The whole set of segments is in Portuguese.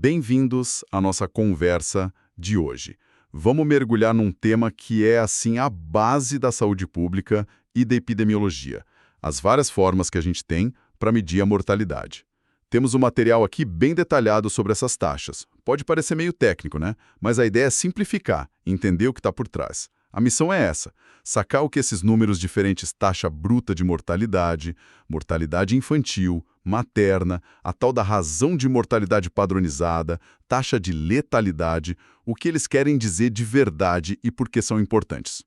Bem-vindos à nossa conversa de hoje. Vamos mergulhar num tema que é, assim, a base da saúde pública e da epidemiologia. As várias formas que a gente tem para medir a mortalidade. Temos um material aqui bem detalhado sobre essas taxas. Pode parecer meio técnico, né? Mas a ideia é simplificar, entender o que está por trás. A missão é essa, sacar o que esses números diferentes, taxa bruta de mortalidade, mortalidade infantil, materna, a tal da razão de mortalidade padronizada, taxa de letalidade, o que eles querem dizer de verdade e por que são importantes.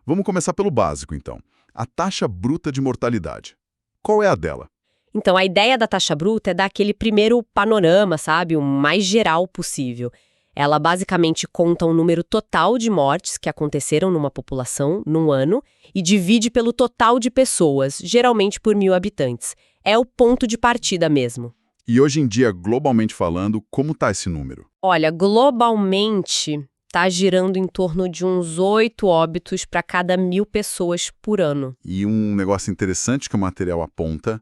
Vamos começar pelo básico, então. A taxa bruta de mortalidade. Qual é a dela? Então, a ideia da taxa bruta é dar aquele primeiro panorama, sabe? O mais geral possível. Ela basicamente conta o número total de mortes que aconteceram numa população, num ano, e divide pelo total de pessoas, geralmente por 1.000 habitantes. É o ponto de partida mesmo. E hoje em dia, globalmente falando, como está esse número? Olha, globalmente, está girando em torno de uns 8 óbitos para cada 1.000 pessoas por ano. E um negócio interessante que o material aponta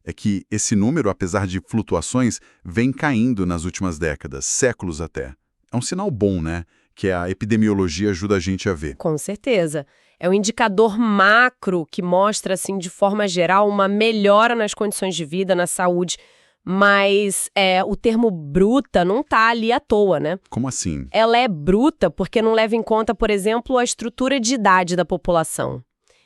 é que esse número, apesar de flutuações, vem caindo nas últimas décadas, séculos até. É um sinal bom, né? Que a epidemiologia ajuda a gente a ver. Com certeza. É um indicador macro que mostra, assim, de forma geral, uma melhora nas condições de vida, na saúde. Mas o termo bruta não está ali à toa, né? Como assim? Ela é bruta porque não leva em conta, por exemplo, a estrutura de idade da população.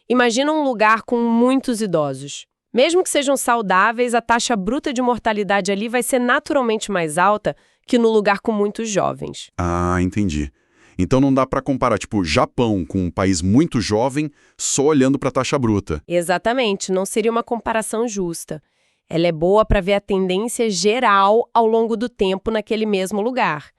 Imagina um lugar com muitos idosos. Mesmo que sejam saudáveis, a taxa bruta de mortalidade ali vai ser naturalmente mais alta que no lugar com muitos jovens. Ah, entendi. Então não dá para comparar, tipo, Japão com um país muito jovem só olhando para a taxa bruta. Exatamente, não seria uma comparação justa. Ela é boa para ver a tendência geral ao longo do tempo naquele mesmo lugar.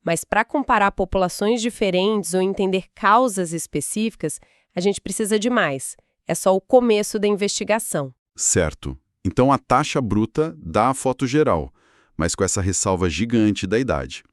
Mas para comparar populações diferentes ou entender causas específicas, a gente precisa de mais. É só o começo da investigação. Certo. Então a taxa bruta dá a foto geral, mas com essa ressalva gigante da idade.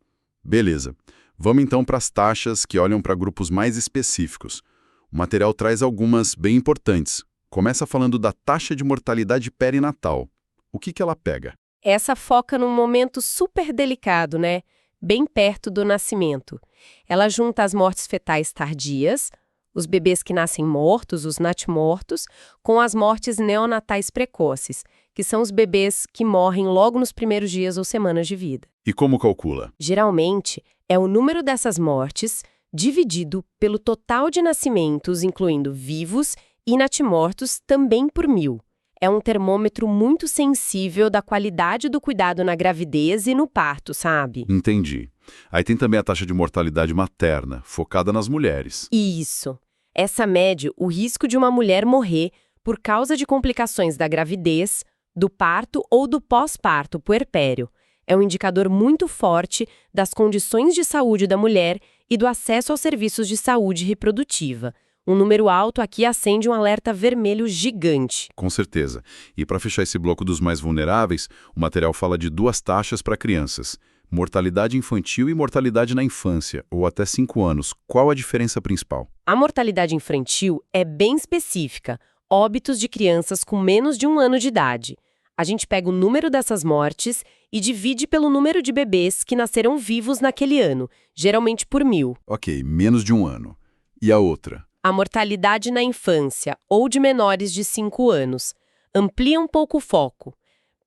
Beleza. Vamos então para as taxas que olham para grupos mais específicos. O material traz algumas bem importantes. Começa falando da taxa de mortalidade perinatal. O que ela pega? Essa foca num momento super delicado, né? Bem perto do nascimento. Ela junta as mortes fetais tardias, os bebês que nascem mortos, os natimortos, com as mortes neonatais precoces, que são os bebês que morrem logo nos primeiros dias ou semanas de vida. E como calcula? Geralmente, é o número dessas mortes dividido pelo total de nascimentos, incluindo vivos e natimortos, também por 1.000. É um termômetro muito sensível da qualidade do cuidado na gravidez e no parto, sabe? Entendi. Aí tem também a taxa de mortalidade materna, focada nas mulheres. Isso. Essa mede o risco de uma mulher morrer por causa de complicações da gravidez, do parto ou do pós-parto puerpério. É um indicador muito forte das condições de saúde da mulher e do acesso aos serviços de saúde reprodutiva. Um número alto aqui acende um alerta vermelho gigante. Com certeza. E para fechar esse bloco dos mais vulneráveis, o material fala de 2 taxas para crianças. Mortalidade infantil e mortalidade na infância, ou até 5 anos. Qual a diferença principal? A mortalidade infantil é bem específica, óbitos de crianças com menos de 1 ano de idade. A gente pega o número dessas mortes e divide pelo número de bebês que nasceram vivos naquele ano, geralmente por 1.000. Ok, menos de 1 ano. E a outra? A mortalidade na infância, ou de menores de 5 anos. Amplia um pouco o foco.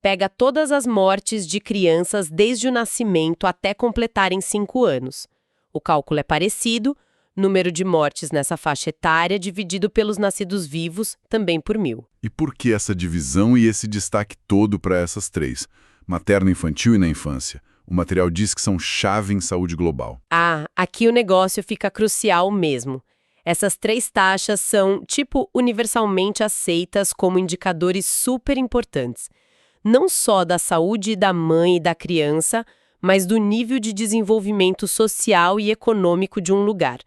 Pega todas as mortes de crianças desde o nascimento até completarem 5 anos. O cálculo é parecido, número de mortes nessa faixa etária dividido pelos nascidos vivos, também por 1.000. E por que essa divisão e esse destaque todo para essas 3? Materno, infantil e na infância. O material diz que são chave em saúde global. Aqui o negócio fica crucial mesmo. Essas 3 taxas são, universalmente aceitas como indicadores super importantes. Não só da saúde da mãe e da criança, mas do nível de desenvolvimento social e econômico de um lugar.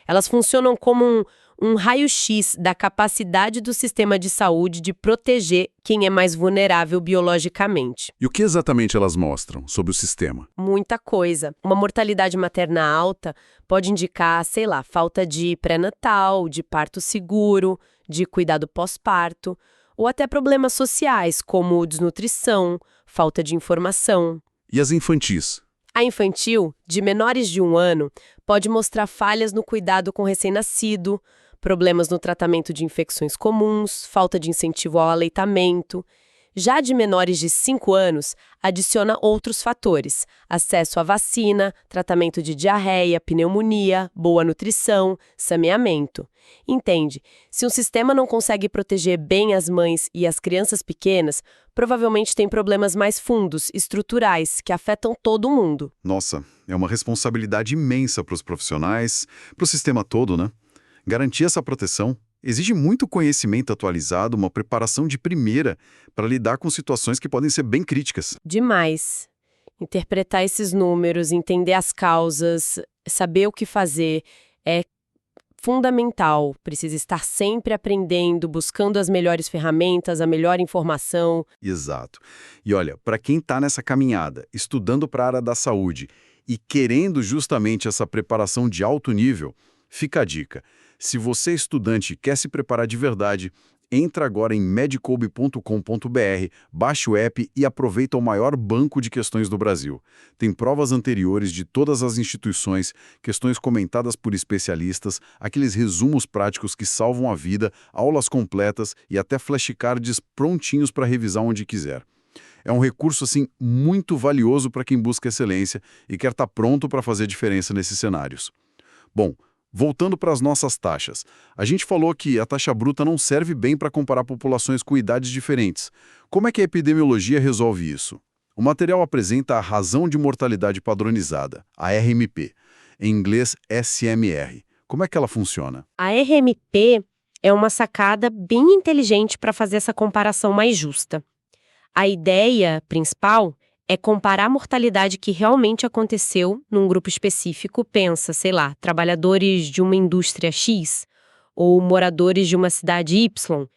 Elas funcionam como um raio-x da capacidade do sistema de saúde de proteger quem é mais vulnerável biologicamente. E o que exatamente elas mostram sobre o sistema? Muita coisa. Uma mortalidade materna alta pode indicar, falta de pré-natal, de parto seguro, de cuidado pós-parto, ou até problemas sociais, como desnutrição, falta de informação. E as infantis? A infantil, de menores de 1 ano, pode mostrar falhas no cuidado com o recém-nascido, problemas no tratamento de infecções comuns, falta de incentivo ao aleitamento. Já de menores de 5 anos, adiciona outros fatores: acesso à vacina, tratamento de diarreia, pneumonia, boa nutrição, saneamento. Entende? Se um sistema não consegue proteger bem as mães e as crianças pequenas, provavelmente tem problemas mais fundos, estruturais, que afetam todo mundo. Nossa, é uma responsabilidade imensa para os profissionais, para o sistema todo, né? Garantir essa proteção exige muito conhecimento atualizado, uma preparação de primeira para lidar com situações que podem ser bem críticas. Demais. Interpretar esses números, entender as causas, saber o que fazer é fundamental. Precisa estar sempre aprendendo, buscando as melhores ferramentas, a melhor informação. Exato. E olha, para quem está nessa caminhada, estudando para a área da saúde e querendo justamente essa preparação de alto nível, fica a dica. Se você é estudante e quer se preparar de verdade, entra agora em medicob.com.br, baixe o app e aproveita o maior banco de questões do Brasil. Tem provas anteriores de todas as instituições, questões comentadas por especialistas, aqueles resumos práticos que salvam a vida, aulas completas e até flashcards prontinhos para revisar onde quiser. É um recurso, assim, muito valioso para quem busca excelência e quer estar pronto para fazer diferença nesses cenários. Bom, voltando para as nossas taxas, a gente falou que a taxa bruta não serve bem para comparar populações com idades diferentes. Como é que a epidemiologia resolve isso? O material apresenta a razão de mortalidade padronizada, a RMP, em inglês SMR. Como é que ela funciona? A RMP é uma sacada bem inteligente para fazer essa comparação mais justa. A ideia principal é comparar a mortalidade que realmente aconteceu num grupo específico, pensa, sei lá, trabalhadores de uma indústria X ou moradores de uma cidade Y,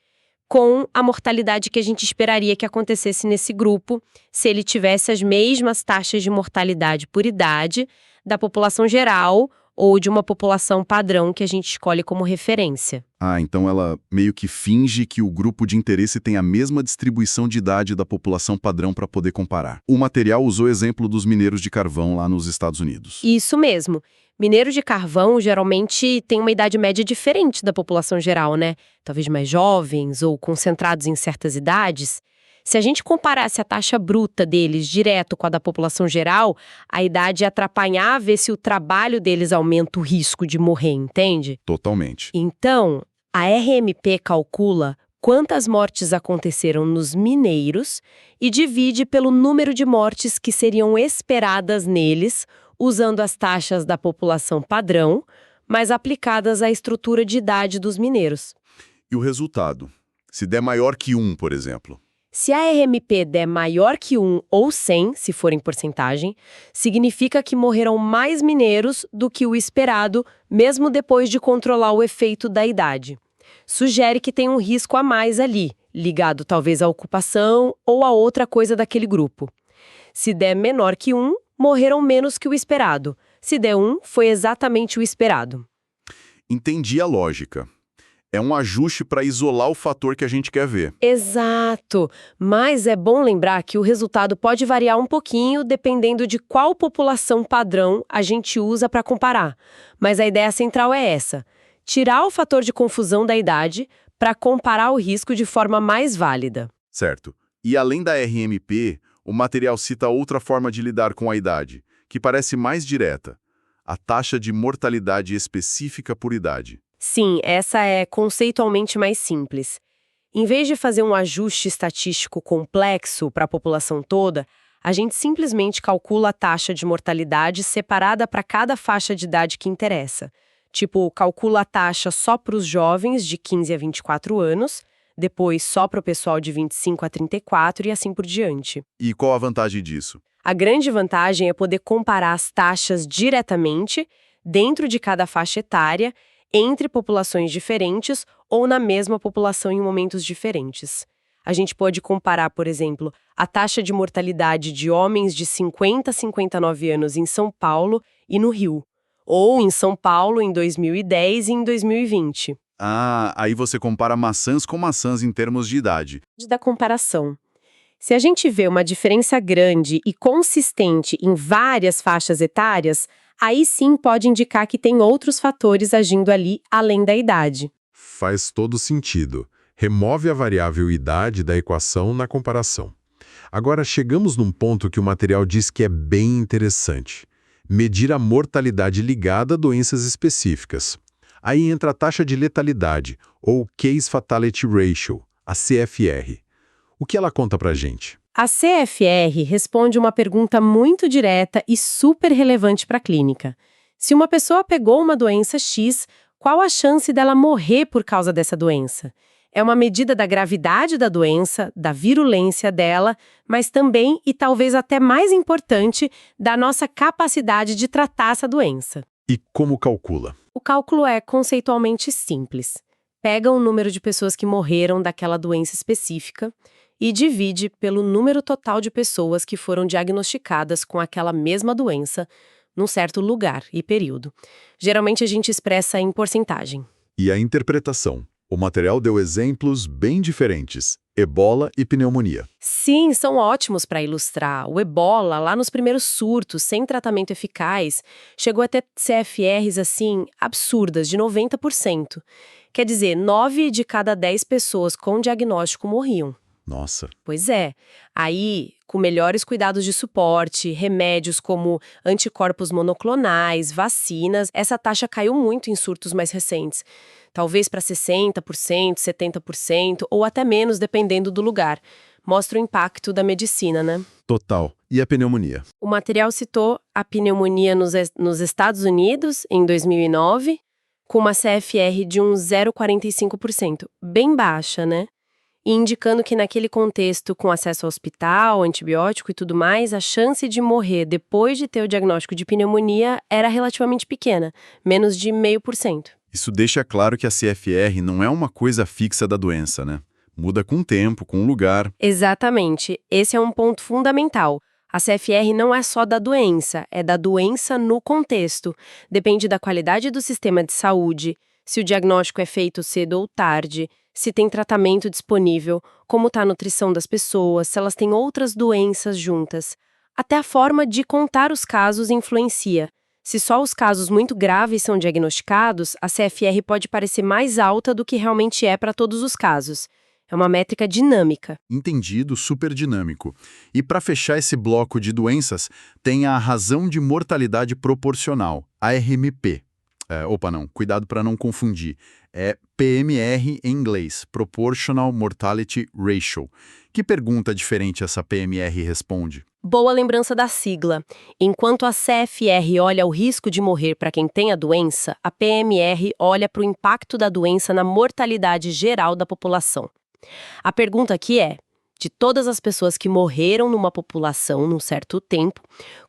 com a mortalidade que a gente esperaria que acontecesse nesse grupo se ele tivesse as mesmas taxas de mortalidade por idade da população geral ou de uma população padrão que a gente escolhe como referência. Ah, então ela meio que finge que o grupo de interesse tem a mesma distribuição de idade da população padrão para poder comparar. O material usou o exemplo dos mineiros de carvão lá nos Estados Unidos. Isso mesmo. Mineiros de carvão geralmente têm uma idade média diferente da população geral, né? Talvez mais jovens ou concentrados em certas idades. Se a gente comparasse a taxa bruta deles direto com a da população geral, a idade ia atrapalhar ver se o trabalho deles aumenta o risco de morrer, entende? Totalmente. Então, a RMP calcula quantas mortes aconteceram nos mineiros e divide pelo número de mortes que seriam esperadas neles, usando as taxas da população padrão, mas aplicadas à estrutura de idade dos mineiros. E o resultado? Se der maior que 1, por exemplo. Se a RMP der maior que 1 ou 100, se for em porcentagem, significa que morreram mais mineiros do que o esperado, mesmo depois de controlar o efeito da idade. Sugere que tem um risco a mais ali, ligado talvez à ocupação ou a outra coisa daquele grupo. Se der menor que 1, morreram menos que o esperado. Se der 1, foi exatamente o esperado. Entendi a lógica. É um ajuste para isolar o fator que a gente quer ver. Exato, mas é bom lembrar que o resultado pode variar um pouquinho dependendo de qual população padrão a gente usa para comparar. Mas a ideia central é essa: tirar o fator de confusão da idade para comparar o risco de forma mais válida. Certo. E além da RMP, o material cita outra forma de lidar com a idade, que parece mais direta: a taxa de mortalidade específica por idade. Sim, essa é conceitualmente mais simples. Em vez de fazer um ajuste estatístico complexo para a população toda, a gente simplesmente calcula a taxa de mortalidade separada para cada faixa de idade que interessa. Tipo, calcula a taxa só para os jovens de 15 a 24 anos, depois só para o pessoal de 25 a 34 e assim por diante. E qual a vantagem disso? A grande vantagem é poder comparar as taxas diretamente, dentro de cada faixa etária, entre populações diferentes ou na mesma população em momentos diferentes. A gente pode comparar, por exemplo, a taxa de mortalidade de homens de 50 a 59 anos em São Paulo e no Rio, ou em São Paulo em 2010 e em 2020. Ah, aí você compara maçãs com maçãs em termos de idade. Da comparação. Se a gente vê uma diferença grande e consistente em várias faixas etárias, aí sim pode indicar que tem outros fatores agindo ali além da idade. Faz todo sentido. Remove a variável idade da equação na comparação. Agora, chegamos num ponto que o material diz que é bem interessante. Medir a mortalidade ligada a doenças específicas. Aí entra a taxa de letalidade, ou Case Fatality Ratio, a CFR. O que ela conta pra gente? A CFR responde uma pergunta muito direta e super relevante para a clínica. Se uma pessoa pegou uma doença X, qual a chance dela morrer por causa dessa doença? É uma medida da gravidade da doença, da virulência dela, mas também, e talvez até mais importante, da nossa capacidade de tratar essa doença. E como calcula? O cálculo é conceitualmente simples. Pega o número de pessoas que morreram daquela doença específica e divide pelo número total de pessoas que foram diagnosticadas com aquela mesma doença num certo lugar e período. Geralmente a gente expressa em porcentagem. E a interpretação? O material deu exemplos bem diferentes: ebola e pneumonia. Sim, são ótimos para ilustrar. O ebola, lá nos primeiros surtos, sem tratamento eficaz, chegou a ter CFRs assim absurdas, de 90%. Quer dizer, 9 de cada 10 pessoas com diagnóstico morriam. Nossa. Pois é. Aí, com melhores cuidados de suporte, remédios como anticorpos monoclonais, vacinas, essa taxa caiu muito em surtos mais recentes. Talvez para 60%, 70% ou até menos, dependendo do lugar. Mostra o impacto da medicina, né? Total. E a pneumonia? O material citou a pneumonia nos Estados Unidos, em 2009, com uma CFR de 0,45%. Bem baixa, né? E indicando que naquele contexto, com acesso ao hospital, antibiótico e tudo mais, a chance de morrer depois de ter o diagnóstico de pneumonia era relativamente pequena, menos de 0,5%. Isso deixa claro que a CFR não é uma coisa fixa da doença, né? Muda com o tempo, com o lugar. Exatamente. Esse é um ponto fundamental. A CFR não é só da doença, é da doença no contexto. Depende da qualidade do sistema de saúde, se o diagnóstico é feito cedo ou tarde, se tem tratamento disponível, como está a nutrição das pessoas, se elas têm outras doenças juntas. Até a forma de contar os casos influencia. Se só os casos muito graves são diagnosticados, a CFR pode parecer mais alta do que realmente é para todos os casos. É uma métrica dinâmica. Entendido, super dinâmico. E para fechar esse bloco de doenças, tem a razão de mortalidade proporcional, a RMP. Cuidado para não confundir. É PMR em inglês, Proportional Mortality Ratio. Que pergunta diferente essa PMR responde? Boa lembrança da sigla. Enquanto a CFR olha o risco de morrer para quem tem a doença, a PMR olha para o impacto da doença na mortalidade geral da população. A pergunta aqui é, de todas as pessoas que morreram numa população num certo tempo,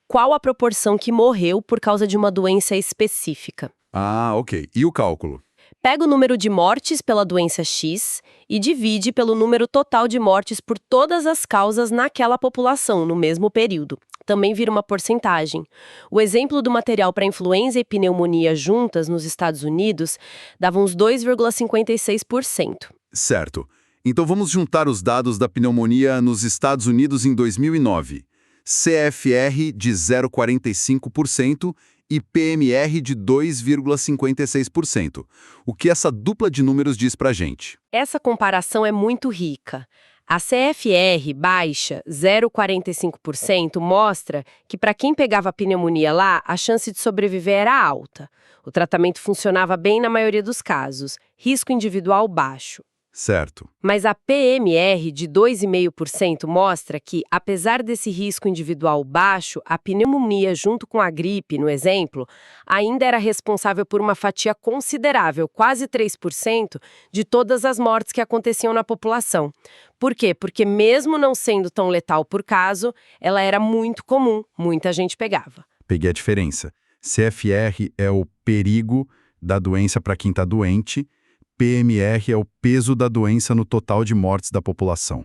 qual a proporção que morreu por causa de uma doença específica? Ah, ok. E o cálculo? Pega o número de mortes pela doença X e divide pelo número total de mortes por todas as causas naquela população, no mesmo período. Também vira uma porcentagem. O exemplo do material para influenza e pneumonia juntas nos Estados Unidos dava uns 2,56%. Certo. Então vamos juntar os dados da pneumonia nos Estados Unidos em 2009. CFR de 0,45% e PMR de 2,56%. O que essa dupla de números diz pra gente? Essa comparação é muito rica. A CFR baixa, 0,45%, mostra que para quem pegava a pneumonia lá, a chance de sobreviver era alta. O tratamento funcionava bem na maioria dos casos. Risco individual baixo. Certo. Mas a PMR de 2,5% mostra que, apesar desse risco individual baixo, a pneumonia junto com a gripe, no exemplo, ainda era responsável por uma fatia considerável, quase 3%, de todas as mortes que aconteciam na população. Por quê? Porque mesmo não sendo tão letal por caso, ela era muito comum, muita gente pegava. Peguei a diferença. CFR é o perigo da doença para quem está doente, PMR é o peso da doença no total de mortes da população.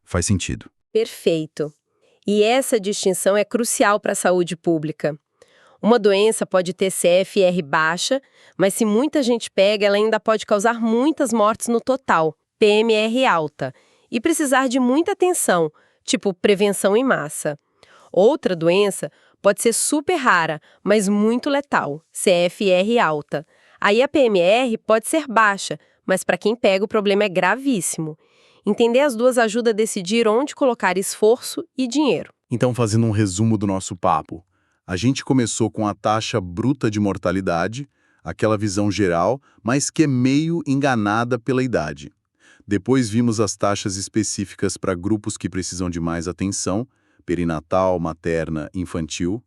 Faz sentido. Perfeito. E essa distinção é crucial para a saúde pública. Uma doença pode ter CFR baixa, mas se muita gente pega, ela ainda pode causar muitas mortes no total, PMR alta, e precisar de muita atenção, tipo prevenção em massa. Outra doença pode ser super rara, mas muito letal, CFR alta. Aí a PMR pode ser baixa, mas para quem pega o problema é gravíssimo. Entender as duas ajuda a decidir onde colocar esforço e dinheiro. Então, fazendo um resumo do nosso papo, a gente começou com a taxa bruta de mortalidade, aquela visão geral, mas que é meio enganada pela idade. Depois vimos as taxas específicas para grupos que precisam de mais atenção, perinatal, materna, infantil.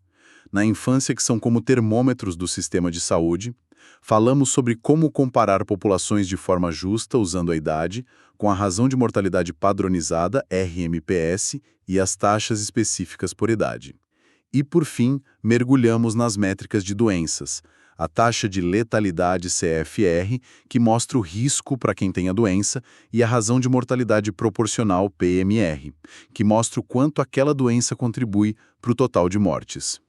Na infância, que são como termômetros do sistema de saúde. Falamos sobre como comparar populações de forma justa usando a idade, com a razão de mortalidade padronizada, RMPS, e as taxas específicas por idade. E, por fim, mergulhamos nas métricas de doenças, a taxa de letalidade CFR, que mostra o risco para quem tem a doença, e a razão de mortalidade proporcional PMR, que mostra o quanto aquela doença contribui para o total de mortes.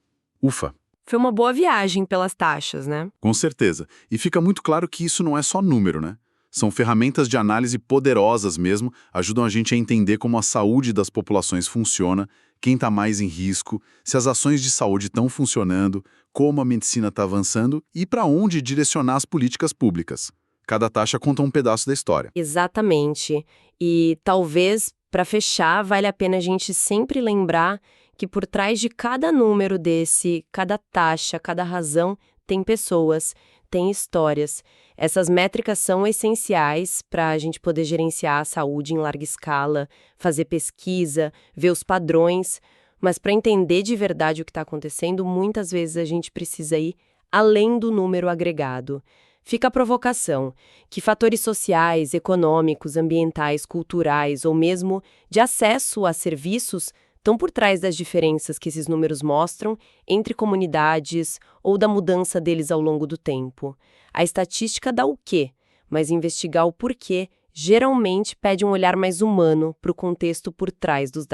Ufa! Foi uma boa viagem pelas taxas, né? Com certeza. E fica muito claro que isso não é só número, né? São ferramentas de análise poderosas mesmo, ajudam a gente a entender como a saúde das populações funciona, quem está mais em risco, se as ações de saúde estão funcionando, como a medicina está avançando e para onde direcionar as políticas públicas. Cada taxa conta um pedaço da história. Exatamente. E talvez, para fechar, vale a pena a gente sempre lembrar que por trás de cada número desse, cada taxa, cada razão, tem pessoas, tem histórias. Essas métricas são essenciais para a gente poder gerenciar a saúde em larga escala, fazer pesquisa, ver os padrões, mas para entender de verdade o que está acontecendo, muitas vezes a gente precisa ir além do número agregado. Fica a provocação: que fatores sociais, econômicos, ambientais, culturais ou mesmo de acesso a serviços estão por trás das diferenças que esses números mostram entre comunidades ou da mudança deles ao longo do tempo. A estatística dá o quê, mas investigar o porquê geralmente pede um olhar mais humano para o contexto por trás dos dados.